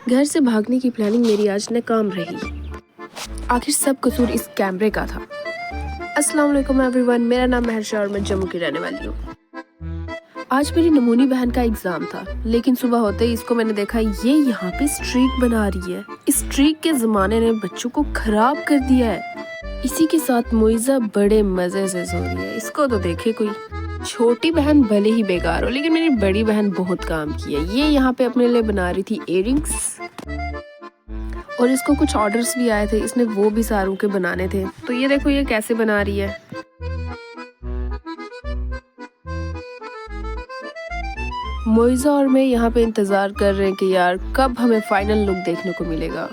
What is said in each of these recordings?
घर से भागने की प्लानिंग मेरी आज नाकाम रही। आखिर सब कसूर इस कैमरे का था। अस्सलाम वालेकुम एवरीवन, मेरा नाम महर्षा और मैं जम्मू की रहने वाली हूँ। आज मेरी नमूनी बहन का एग्जाम था, लेकिन सुबह होते ही इसको मैंने देखा ये यहाँ पे स्ट्रीक बना रही है। इस स्ट्रीक के जमाने ने बच्चों को खराब कर दिया है। इसी के साथ मोइजा बड़े मजे से सो रही है। इसको तो देखे कोई। छोटी बहन भले ही बेकार हो, लेकिन मेरी बड़ी बहन बहुत काम की है। ये यहाँ पे अपने लिए बना रही थी इयररिंग्स और इसको कुछ ऑर्डर्स भी आए थे, इसने वो भी सारों के बनाने थे। तो ये देखो ये कैसे बना रही है। मोइजा और मैं यहाँ पे इंतजार कर रहे हैं कि यार कब हमें फाइनल लुक देखने को मिलेगा।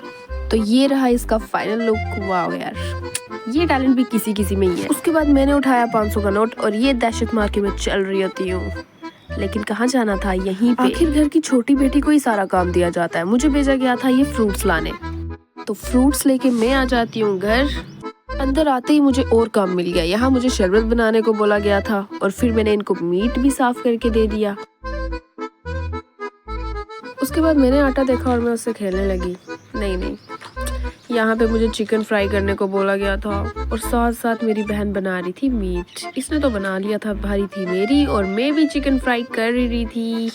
तो ये रहा इसका फाइनल लुक। वाह यार, ये टैलेंट भी किसी किसी में ही है। उसके बाद मैंने उठाया 500 का नोट और ये दहशत मार के मैं चल रही होती हूँ। लेकिन कहाँ जाना था, यहीं पे। आखिर घर की छोटी बेटी को ही सारा काम दिया जाता है। मुझे भेजा गया था ये फ्रूट्स लाने, तो फ्रूट्स लेके मैं आ जाती हूँ घर। अंदर आते ही मुझे और काम मिल गया। यहाँ मुझे शरबत बनाने को बोला गया था और फिर मैंने इनको मीट भी साफ करके दे दिया। उसके बाद मैंने आटा देखा और मैं उससे खेलने लगी। नहीं, यहाँ पे मुझे चिकन फ्राई करने को बोला गया था और साथ साथ मेरी बहन बना रही थी मीट। इसने तो बना लिया था, भारी थी मेरी और मैं भी चिकन फ्राई कर रही थी।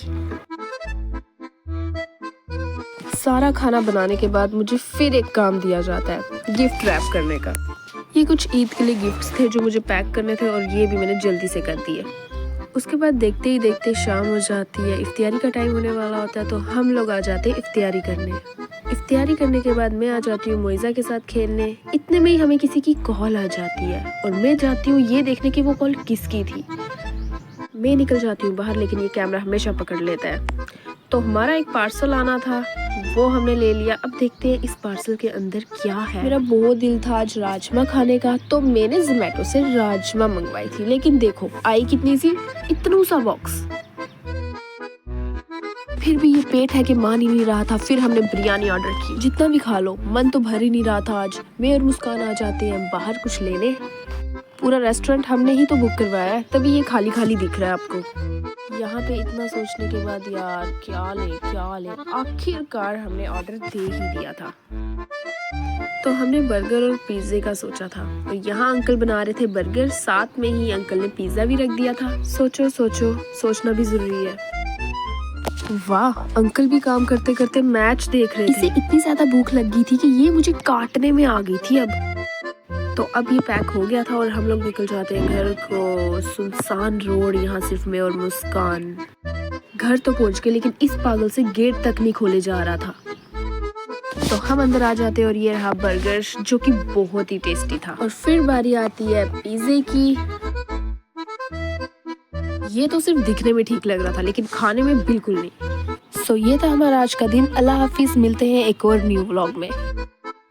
सारा खाना बनाने के बाद मुझे फिर एक काम दिया जाता है, गिफ्ट रैप करने का। ये कुछ ईद के लिए गिफ्ट्स थे जो मुझे पैक करने थे और ये भी मैंने जल्दी से कर दिए। उसके बाद देखते ही देखते शाम हो जाती है, इफ्तियारी का टाइम होने वाला होता है, तो हम लोग आ जाते हैं इफ्तियारी करने। इफ्तियारी करने के बाद मैं आ जाती हूँ मोइजा के साथ खेलने। इतने में ही हमें किसी की कॉल आ जाती है और मैं जाती हूँ ये देखने की वो कॉल किसकी थी। मैं निकल जाती हूँ बाहर, लेकिन ये कैमरा हमेशा पकड़ लेता है। तो हमारा एक पार्सल आना था, वो हमने ले लिया। अब देखते हैं इस पार्सल के अंदर क्या है। मेरा बहुत दिल था आज राजमा खाने का, तो मैंने जोमेटो से राजमा मंगवाई थी। लेकिन देखो आई कितनी सी, इतना सा बॉक्स। फिर भी ये पेट है कि मान ही नहीं रहा था। फिर हमने बिरयानी ऑर्डर की। जितना भी खा लो, मन तो भर ही नहीं रहा था। आज मैं और मुस्कान आ जाते हैं बाहर कुछ लेने। पूरा रेस्टोरेंट हमने ही तो बुक करवाया है, तभी ये खाली खाली दिख रहा है आपको। यहाँ पे इतना सोचने के बाद यार क्या ले, आखिरकार हमने ऑर्डर दे ही दिया था। तो हमने बर्गर और पिज्जे का सोचा था, तो यहाँ अंकल बना रहे थे बर्गर, साथ में ही अंकल ने पिज्जा भी रख दिया था। सोचना भी जरूरी है। वाह, अंकल भी काम करते करते मैच देख रहे थे। इसे इतनी ज्यादा भूख लग गई थी कि ये मुझे काटने में आ गई थी। तो अब ये पैक हो गया था और हम लोग निकल जाते हैं घर को। सुनसान रोड, यहाँ सिर्फ मैं और मुस्कान। घर तो पहुंच गए, लेकिन इस पागल से गेट तक नहीं खोले जा रहा था। तो हम अंदर आ जाते हैं और ये रहा बर्गर, जो कि बहुत ही टेस्टी था। और फिर बारी आती है पिज्जे की। ये तो सिर्फ दिखने में ठीक लग रहा था, लेकिन खाने में बिल्कुल नहीं। सो ये था हमारा आज का दिन। अल्लाह हाफिज, मिलते हैं एक और न्यू व्लॉग में।